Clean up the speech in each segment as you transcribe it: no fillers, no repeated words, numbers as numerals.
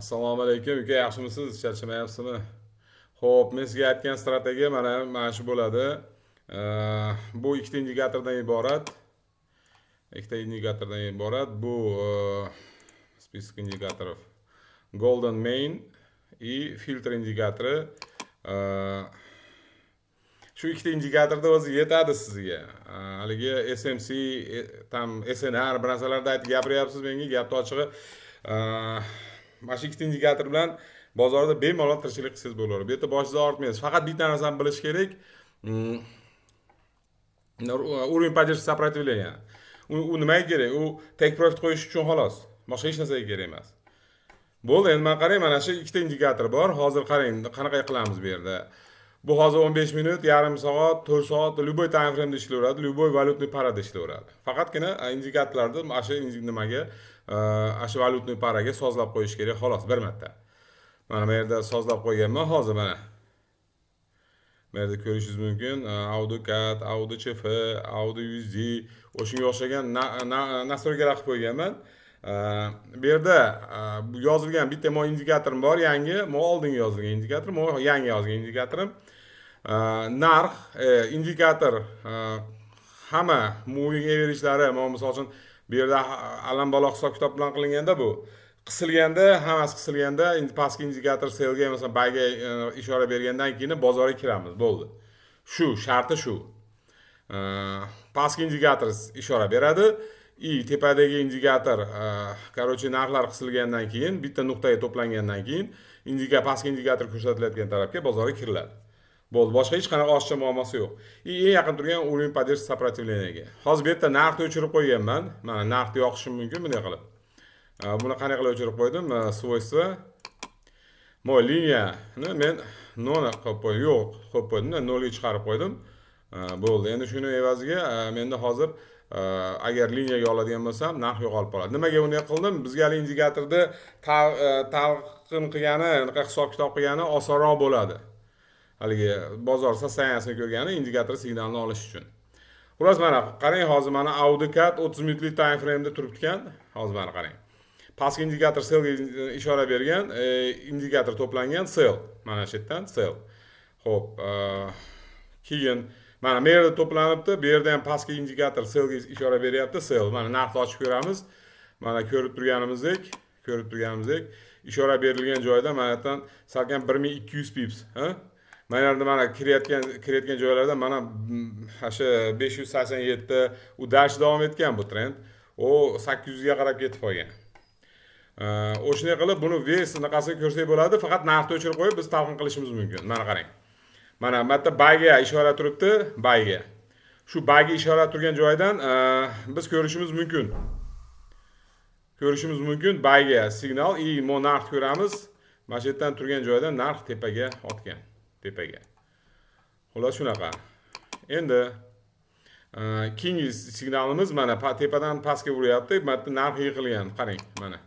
Assalomu alaykum, uka, yaxshimisiz? Charchamayapsizmi? Xo'p, men sizga aytgan strategiya mana shu bo'ladi. Bu ikkita indikatordan iborat. Ikkita indikatordan iborat. Bu spisk indikatorov. Golden main и filtr indikatori. Shu ikkita indikatorda o'zi yetadi sizga. Haligi SMC, tam SNR bir narsalarda aytib gapiryapsiz menga, gapni ochig'i. Mana shu ikkita indikator bilan bozorda bemalol tirikchilik qilsangiz bo'laveradi. Bu yerda boshingizni og'ritmaysiz. Faqat bitta narsani bilish kerak. Уровень поддержки сопротивления. U nimaga kerak? U take profit qo'yish uchun xolos. Boshqa hech narsaga kerak emas. Bo'ldi, endi men qarang, mana shu ikkita indikator bor. Hozir qarang, qanaqa qilamiz bu yerda. Bu hozir 15 minut, yarim soat, 4 soat, любой time frame ishlayveradi, любой valyutniy parada ishlayveradi. Faqatgina indikatorlarni mana shu nimaga, shu valyutniy paraga sozlab qo'yish kerak, xolos bir marta. Mana bu yerda sozlab qo'yganman hozir mana. Bu yerda ko'rishingiz mumkin. AutoCAD, AutoCF, AutoUSD, o'shunga o'xshagan nastroykalar qilib qo'yganman. Bu yerda yozilgan bitta indikatorim bor, yangi, oldingi yozilgan indikatorim, yangi yozilgan indikatorim. Narx indikator hamma moving average-lari, misol uchun bu yerda alambalog hisob kitob bilan qilinganda bu qisilganda, hammasi qisilganda, pastki indikator sellga, masalan, buyga ishora bergandan keyin bozorga kiramiz, bo'ldi. Shu sharti shu. Pastki indikator ishora beradi, tepadagi indikator, короче, narxlar qisilgandan keyin, bitta nuqtaga to'plangandan keyin pastki indikator ko'rsatilayotgan tarafga bozorga kiriladi. Bo'ldi, boshqa hech qanaqa oshiqcha muammosi yo'q. Eng yaqin turgan уровень поддержки сопротивлениyaga. Hozir bu yerda narxni o'chirib qo'yganman. Mana narxni yoqishim mumkin bunday qilib. Buni qanday qilib o'chirib qo'ydim? Свойства. Mo liniyani men 0 qo'yib qo'ydim. Yo'q, qo'yib qo'ydim, 0 ga chiqarib qo'ydim. Bo'ldi. Endi shuni evaziga menda hozir agar liniyaga oladigan bo'lsam, narx yo'qolib qoladi. Nimaga bunday qildim? Bizga hali indikatorda talqin qilgani, hisob kitob qilgani osonroq bo'ladi. Haligi bozor sostoyaniyasini ko'rgani indikator signalni olish uchun. Xullas, mana qarang, hozir mana AutoCAD 30 minutlik time frame da turibdi ekan. Hozir mana qarang. Pastki indikator sellga ishora bergan, indikator to'plangan sell. Mana shu yerdan sell. Xo'p, keyin mana bu yerda to'planibdi. Bu yerda ham pastki indikator sellga ishora beryapti, sell. Mana narxni ochib ko'ramiz. Mana ko'rib turganimizdek, ishora berilgan joyda mana yerdan salkam 1200 pips, ha? Mana yerda mana kirayotgan joylarda mana shu 587 u dash davom etgan bu trend. O 800 ga qarab ketib qolgan. O'shunday qilib buni ves naqasini ko'rsak bo'ladi, faqat narxni o'chirib qo'yib biz talqin qilishimiz mumkin. Mana qarang. Mana bu yerda buyga ishora turibdi, buyga. Shu buyga ishora turgan joydan biz ko'rishimiz mumkin. Buyga signal, narx ko'ramiz. Mana shu yerdan turgan joydan narx tepaga otgan. Xullas shunaqa. Endi keyingi signalimiz mana tepadan pastga uryapti. Mana narx yiqilgan. Qarang, mana.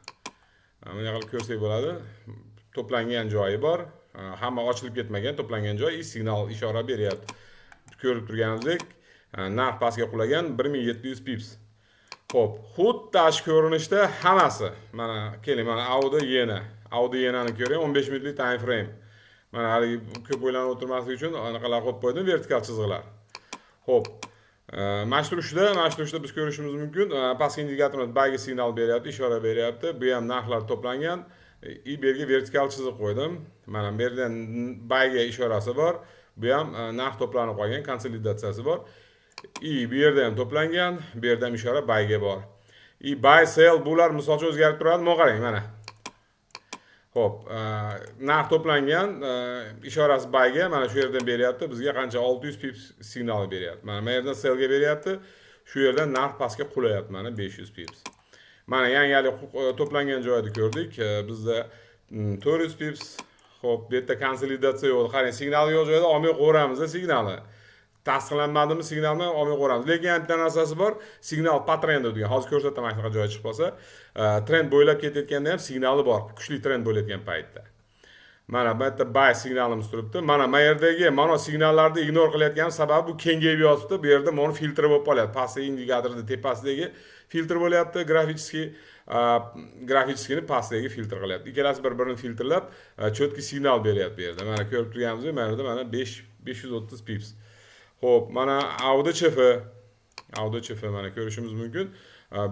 Buni qilib ko'rsak bo'ladi. To'plangan joyi bor. Hamma ochilib ketmagan, to'plangan joy signal ishora beryapti. Ko'rib turganimizdek, narx pastga qulagan 1700 pips. Xo'p, xuddi shu ko'rinishda hammasi. Mana keling, mana Audi yenani ko'ring, 15 minutlik time frame. Mana hali ko'p o'ylanib o'tirmaslik uchun anaqalar qo'yib qo'ydim, vertikal chiziqlar. Xo'p, mana shu turishda biz ko'rishimiz mumkin. Pastki indikatorimiz buyga signal beryapti, ishora beryapti. Bu ham narxlar to'plangan. Bu yerga vertikal chiziq qo'ydim. Mana bu yerdan buyga ishorasi bor. Bu ham narx to'planib qolgan, konsolidatsiyasi bor. Bu yerda ham to'plangan, bu yerda ham ishora buyga bor. Buy sell bular misol uchun o'zgarib turadi. Mana qarang, mana. Xo'p, narx to'plangan, ishorasi buyga, mana shu yerdan beryapti. Bizga qancha 600 pips signal beryapti. Mana bu yerdan sellga beryapti. Shu yerdan narx pastga qulayapti, mana 500 pips. Mana yangi to'plangan joyni ko'rdik. Bizda 400 pips. Xo'p, bu yerda konsolidatsiya yo'q. Qarang, signal yo'q joyda olmay qo'yamiz signalni. Tasdiqlanmadimi signalni olmay qo'yamiz. Lekin bitta narsasi bor, signal patrendi degan. Hozir ko'rsataman shunaqa joy chiqib qolsa, trend bo'ylab ketayotganda ham signali bor, kuchli trend bo'layotgan paytda. Mana bu yerda buy signalimiz turibdi. Mana bu yerdagi mana signallarni ignore qilayotgan sababi bu kengayib yotibdi. Bu yerda mana filtr bo'lib qolyapti. Pastdagi indikatorning tepasidagi filtr bo'lyapti, grafическийni pastdagi filtr qilyapti. Ikkalasi bir-birini filtrlab, cho'tki signal beryapti bu yerda. Mana ko'rib turganimizdek, mana yerda mana 530 pips. Xo'p, mana audio chf mana ko'rishimiz mumkin.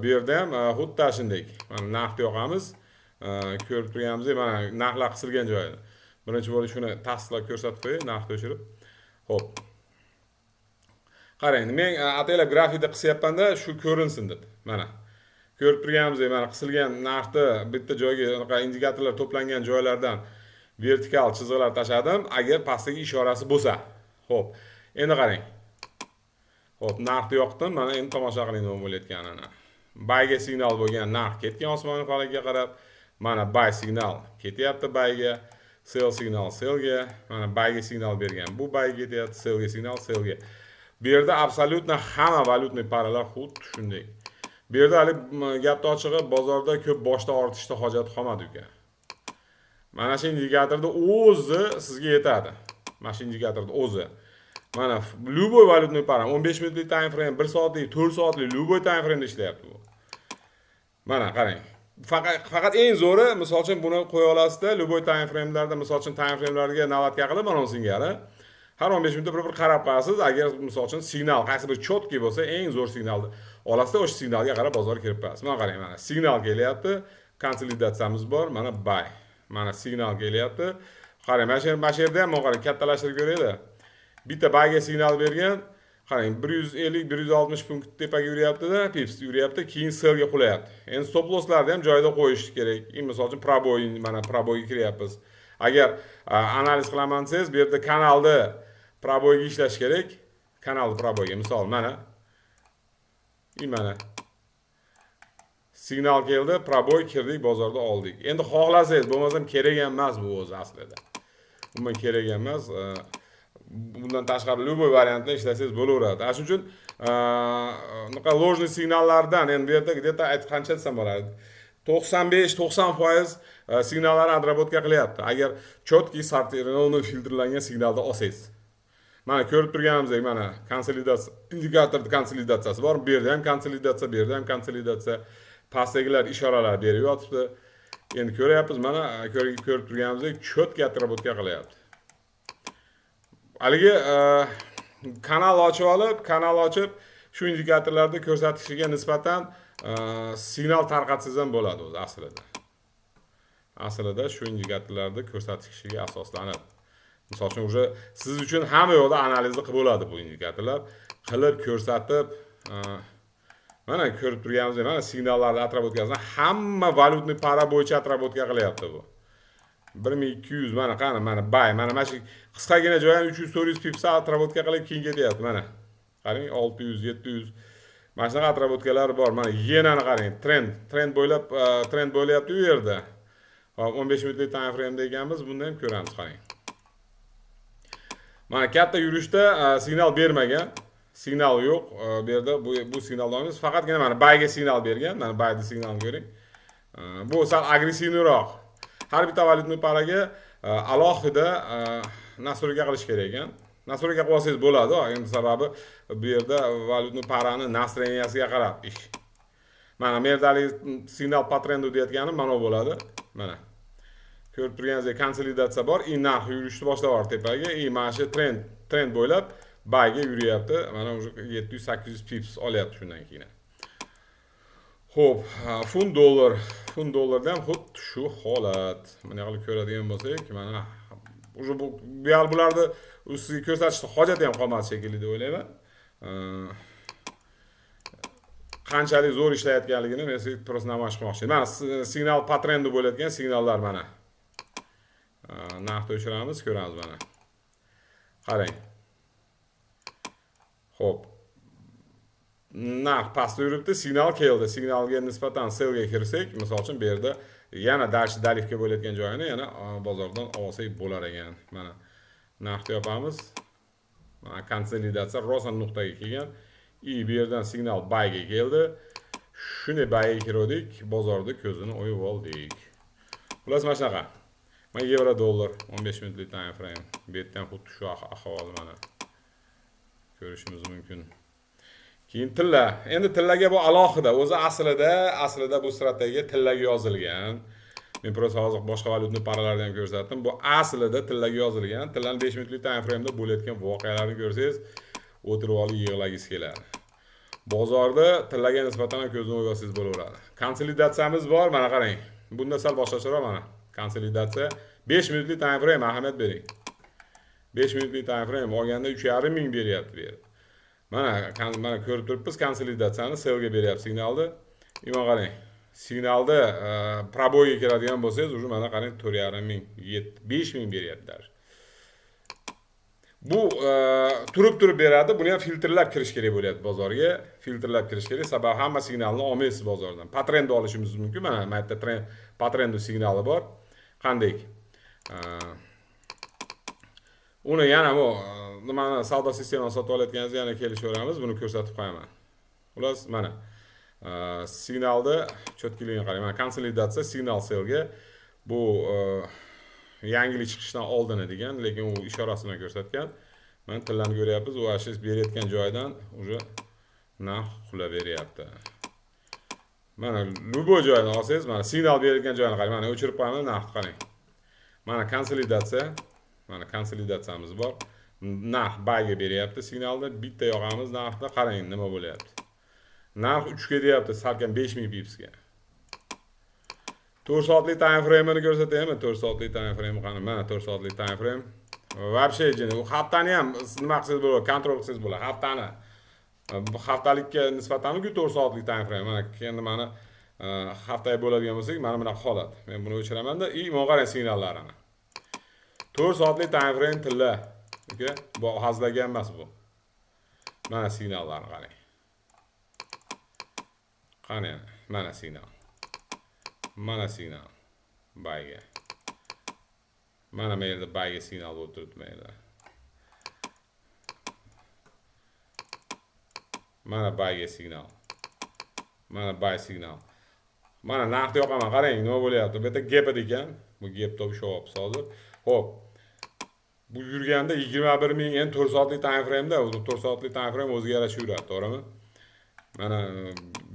Bu yerda ham xuddi shunday. Mana narxni yoqamiz. Ko'rib turganimizdek, mana narxlar qisilgan joyida. Birinchi bo'lib shuni tasdiqlab ko'rsatib qo'yay, narxni o'chirib. Xo'p. Qarang, men ataylab grafikda qisyapman-da, shu ko'rinsin deb. Mana ko'rib turganimizdek, mana qisilgan narxni bitta joyga unaqa indikatorlar to'plangan joylardan vertikal chiziqlar tashladim, agar pastdagi ishorasi bo'lsa. Xo'p. Endi qarang. Xo'p, narxni yoqdim. Mana endi tomosha qiling nima bo'layotganini. Buyga signal bo'lgan narx ketgan osmon falagiga qarab. Mana buy signal ketyapti buyga, sell signal sellga. Mana buyga signal bergan. Bu buyga ketyapti, sellga signal sellga. Bu yerda absolyutno hamma valyutniy paralar xuddi shunday. Bu yerda hali gapni ochig'i bozorda ko'p boshda ortishda hojat qolmadi uka. Mana shu indikatorda o'zi sizga yetadi. Mana shu indikatorda o'zi. Mana любой valyutniy para 15 minutlik time frame, 1 soatlik, 4 soatlik любой time frame da ishlayapti bu. Mana qarang. Faqat eng zo'ri, misol uchun buni qo'ya olasizda, любой time framelarda, misol uchun time framelarga navbatga qilib mana singari. Har 15 minutda bir qarab qo'yasiz. Agar misol uchun signal qaysi bir chotki bo'lsa, eng zo'r signalni olasizda, o'sha signalga qarab bozor kirib qo'yasiz. Mana qarang, mana signal kelyapti, konsolidatsiyamiz bor, mana buy. Mana signal kelyapti. Qarang, mana shu yerda ham qarang, kattalashtirib ko'raylik. Bitta buyga signal bergan, qarang 150-160 punkt tepaga yuryapti-da, pips yuryapti, keyin sellga qulayapti. Endi stop losslarni ham joyida qo'yish kerak. Misol uchun proboy, mana proboyga kiryapmiz. Agar analiz qilaman desangiz, bu yerda kanalda proboyga ishlash kerak. Kanalda proboyga, misol mana signal keldi, proboy kirdik, bozorda oldik. Endi xohlasangiz, bo'lmasam kerak emas bu o'zi aslida. Umuman kerak emas. Bundan tashqari любой variantda ishlasangiz bo'laveradi. Shuning uchun unaqa ложный signallardan endi bu yerda где-то qancha desam bo'ladi. 95-90% signallarni adrabotka qilyapti. Agar chotki sortirованный filtrlangan signalda olsangiz. Mana ko'rib turganimizdek, mana konsolidatsiya, indikatorda konsolidatsiyasi bor. Bu yerda ham konsolidatsiya, bu yerda ham konsolidatsiya. Pastdagilar ishoralar berib yotibdi. Endi ko'ryapmiz, mana ko'rib turganimizdek, chotki atrabotka qilyapti. Haligi kanal ochib shu indikatorlarda ko'rsatishiga nisbatan signal tarqatsangiz ham bo'ladi o'zi aslida. Aslida shu indikatorlarda ko'rsatishiga asoslanib. Misol uchun o'sha siz uchun hamma yo'lda analizni qilib bo'ladi bu indikatorlar. Qilib ko'rsatib mana ko'rib turganimizdek, mana signallarni atrabotkasini hamma valyutniy para bo'yicha atrabotka qilyapti bu. 1200 mana qani, mana buy, mana shu qisqagina joy ham 300-400 pipsa atrabotka qilib keyin ketyapti mana. Qarang 600-700 mana shunaqa atrabotkalar bor. Mana yenani qarang, trend bo'lyapti u yerda. Hop 15 minutlik time frame deganmiz, bunda ham ko'ramiz qarang. Mana katta yurishda signal bermagan, signal yo'q. Bu yerda bu signallarimiz faqatgina mana buyga signal bergan. Mana buyni signalini ko'ring. Bu sal agressivroq. Har bitta valyutniy paraga alohida nastroyga qilish kerak ekan. Nastroyga qo'ysangiz bo'ladi, endi sababi bu yerda valyutniy parani настроениясiga qarab ish. Mana merdalik signal patrendi deyotganim mana bu bo'ladi. Mana ko'rib turganingizdek konsolidatsiya bor, narx yurishni boshlab tepaga, mana shu trend bo'ylab buyga yuryapti. Mana o'sha 700-800 pips olyapti shundan keyin. Xo'p, funt dollarda ham xuddi shu holat. Mana qilib ko'radigan bo'lsak, mana o'sha bularni ustiga ko'rsatishni hojati ham qolmadi shekilli deb o'ylayman. Qanchalik zo'r ishlayotganligini men sizga просто namoyish qilmoqchiman. Mana signal patrendi bo'layotgan signallar mana. Narxni o'chiramiz, ko'ramiz mana. Qarang. Xo'p. Narx pastda yuribdi, signal keldi. Signalga nisbatan sellga kirsak, misol uchun bu yerda yana dalifga bo'layotgan joyini yana bozordan olsak bo'lar ekan. Mana narxni yopamiz. Mana konsolidatsiya rosa nuqtaga kelgan. Bu yerdan signal buyga keldi. Shuni buyga kirdik, bozorda ko'zini o'yib oldik. Xullas mana shunaqa. Mana yevro dollar 15 minutlik time frame. Bu yerdan xuddi shu ahvol mana ko'rishimiz mumkin. Keyin tilla. Endi tillaga bu alohida. O'zi aslida bu strategiya tillaga yozilgan. Men prosta hozir boshqa valyutni paralarni ham ko'rsatdim. Bu aslida tillaga yozilgan. Tillani 5 minutlik time frame'da bo'layotgan voqealarni ko'rsangiz, o'tirib olib yig'lagingiz keladi. Bozorda tillaga nisbatan ham ko'zni o'ygasingiz bo'laveradi. Konsolidatsiyamiz bor, mana qarang. Bunda sal boshqacharoq mana. Konsolidatsiya 5 minutlik time frame ahamiyat bering. 5 minutlik time frame olganda 3,5 ming beryapti bu yer. Mana ko'rib turibmiz konsolidatsiyani sellga beryapti signalni. Mana qarang. Signalda proboyga keladigan bo'lsangiz, уже mana qarang 4,5 ming, 5 ming beryaptilar. Bu turib beradi. Buni ham filtrlab kirish kerak bo'lyapti bozorga. Filtrlab kirish kerak. Sababi hamma signalni olmaysiz bozordan. Patrendni olishimiz mumkin. Mana bu yerda patrendu signali bor. Qanday? Uni yana bu nimani savdo sistemani sotib olayotganingizda yana kelishaveramiz. Buni ko'rsatib qo'yaman. Xullas mana signalda cho'tkiligini qarang. Mana konsolidatsiya signal sellga bu yangilik chiqishdan oldin degan, lekin u ishorasini ko'rsatgan. Mana tillarni ko'ryapmiz, u ashish berayotgan joydan уже narx qulab beryapti. Mana любой joydan olsangiz, mana signal berayotgan joyini qarang. Mana o'chirib qo'yaman, narxni qarang. Mana konsolidatsiyamiz bor. Narx buyga beryapti signalni. Bitta yoqamiz narxda qarang nima bo'lyapti. Narx 3 ga deyapti, salkam 5000 pipsga. 4 soatlik time frame'ini ko'rsataymi? 4 soatlik time frame qani? Mana 4 soatlik time frame. Вообще u haftani ham nima qilsangiz bo'ladi, kontrol qilsangiz bo'ladi. Haftani. Bu haftalikka nisbatan 4 soatlik time frame. Mana endi mana haftaga bo'ladigan bo'lsak, mana bunaqa holat. Men buni o'chiraman-da, mana qarang signallarini. 4 soatlik time frame tilla. Okay? Bu hazlagan emas bu. Mana signallarni qarang. Qani, mana signal. Mana signal. Buyga. Mana bu yerda buyga signal bo'lib turibdi mayli. Mana buyga signal. Mana buy signal. Mana narxni yoqaman, qarang nima bo'lyapti. Bu yerda gap ekan. Bu gapni to'g'ri hozir. Xo'p. Bu yurganda 21 ming endi 4 soatlik time frame'da, 4 soatlik time frame o'ziga yarasha yuradi, to'g'rimi? Mana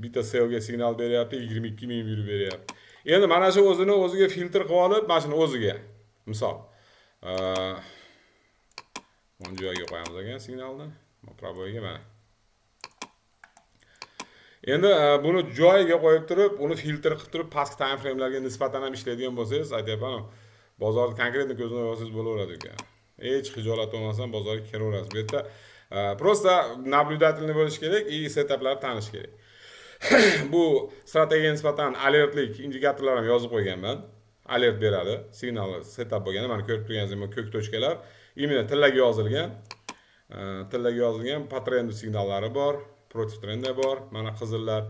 bitta sellga signal beryapti, 22 ming yurib beryapti. Endi mana shu o'ziga filtr qilib olib, mana shuni o'ziga. Misol, mana joyga qo'yamiz ekan signalni. Proboyga mana. Endi buni joyiga qo'yib turib, uni filtr qilib turib, pastki time frame'larga nisbatan ham ishlaydigan bo'lsangiz, aytayapman, bozorda konkretni ko'zdan olsangiz bo'laveradi ekan. Hech xijolat bo'lmasdan bozorga kiraverasiz. Bu yerda prosta naблюдательный bo'lish kerak, и setuplarni tanish kerak. Bu strategiyaga nisbatan alertlik indikatorlar ham yozib qo'yganman. Alert beradi, signal setup bo'lganda, mana ko'rib turganingizdek ko'k tochkalar imенно tillaga yozilgan, patrendu signallari bor, protiv trendda bor, mana qizillar.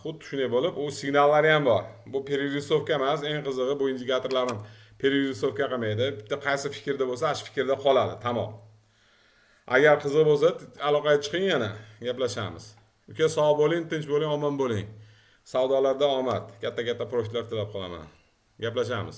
Xuddi shunday bo'lib, u signallari ham bor. Bu перерисовка emas, eng qizig'i bu indikatorlarni перерисовка qilmaydi. Bitta qaysi fikrda bo'lsa, shu fikrda qoladi, tamom. Agar qiziq bo'lsa, aloqaga chiqing yana, gaplashamiz. Uka sog' bo'ling, tinch bo'ling, omon bo'ling. Savdolarda omad, katta profitlar tilab qolaman. Gaplashamiz.